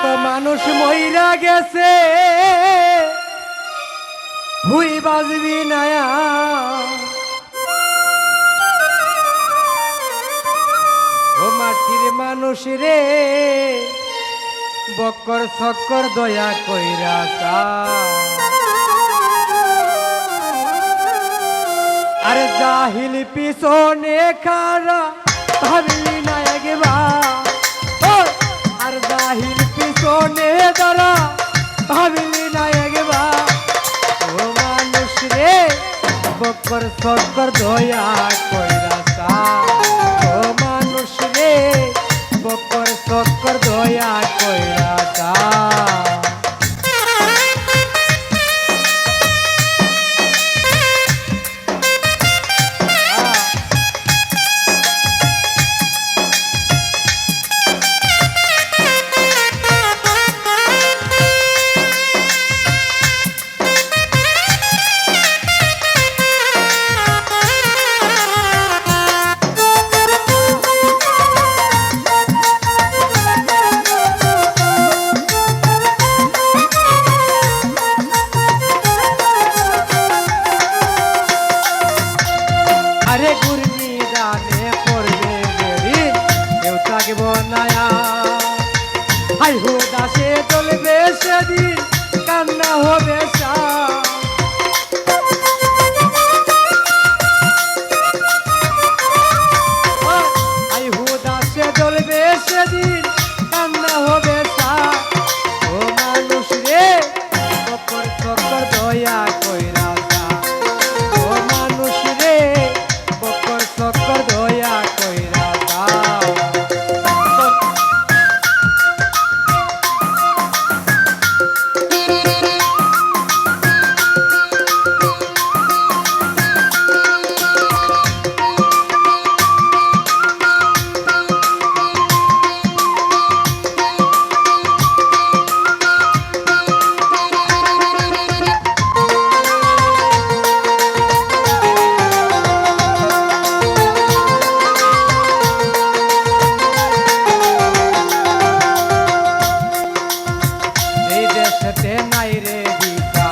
কত মানুষ মইরা গেছে ভুই বাজবি নায়া ও মাটির মানুষ রে বক্কর সকর দয়া কইরা আরে জাহিল পিছনে খারা ভাবলি না একবার আর জাহিল পিছনে দাঁড়া ভাবলি না একবার ও মানুষ রে বক্কর সকর দয়া কইরা ও মানুষ রে বক্কর সকর দয়া কইরা আরে গুরনি জানে পড়বে যেদিন কেউ থাকব নায়া হাই হো দাসে চলবে সেদিন কান্না হবে হাই হো দাসে চলবে সেদিন কান্না হবে ও মানুষ রে বক্কর সকর দয়া কইরা ও মানুষ রে বক্কর সকর দয়া কইরা নাই রে দিকা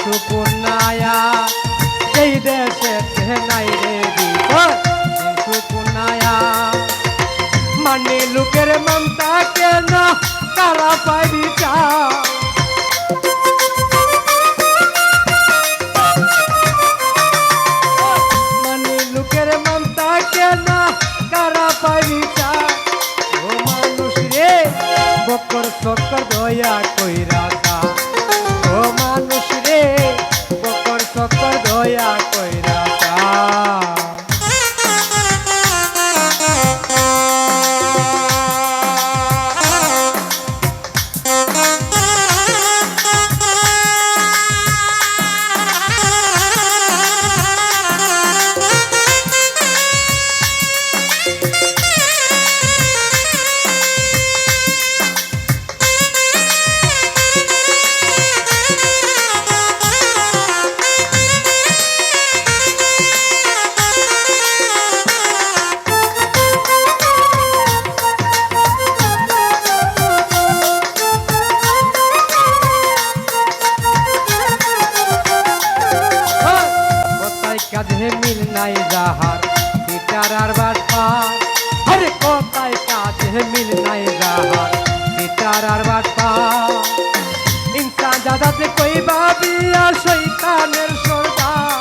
সুকুনায়া এই দেশে নাই রে দিকা সুকুনায়া মানে লোকের মমতা কেন কারা পাইবি মানে লোকের মমতা কেন কারা পাইবি ও মানুষ রে বক্কর সকর দয়া কইরা ও মানুষ রে বক্কর সকর দয়া কইরা কাজে মিল নাই যাহার বিচার আর বাটপার আরে কোথায় কাজে মিল নাই যাহার বিচার আর বাটপার ইনসান জাদাতে কই ভাবিয়া শয়তানের সর্দার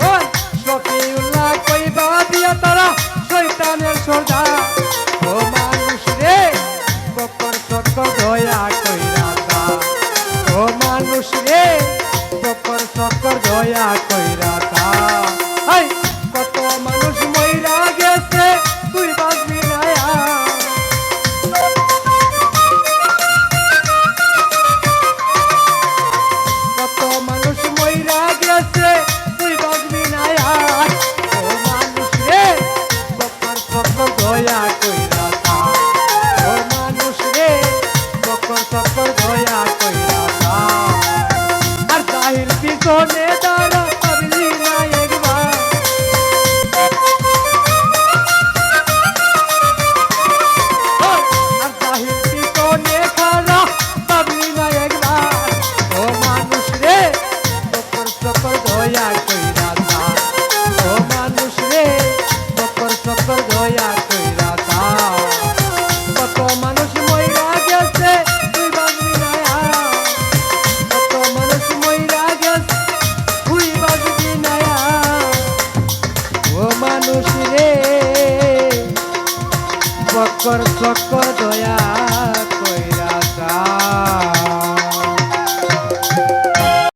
ওই শফিউল্লাহ কই ভাবিয়া তারা শয়তানের সর্দার ও মানুষ রে বক্কর সকর দয়া কইরা ও মানুষ রে বক্কর সকর দয়া কইরা কত মানুষ মইরা গেছে তুই বাঁচবি নায়া কত মানুষ মইরা গেছে তুই বাঁচবি নায়া ও মানুষ রে বক্কর সকর দয়া কইরা ও মানুষ রে বক্কর সকর দয়া কইরা আর জাহিল পিছনে দাঁড়া মানুষ রে বক্কর চক্কর দয়া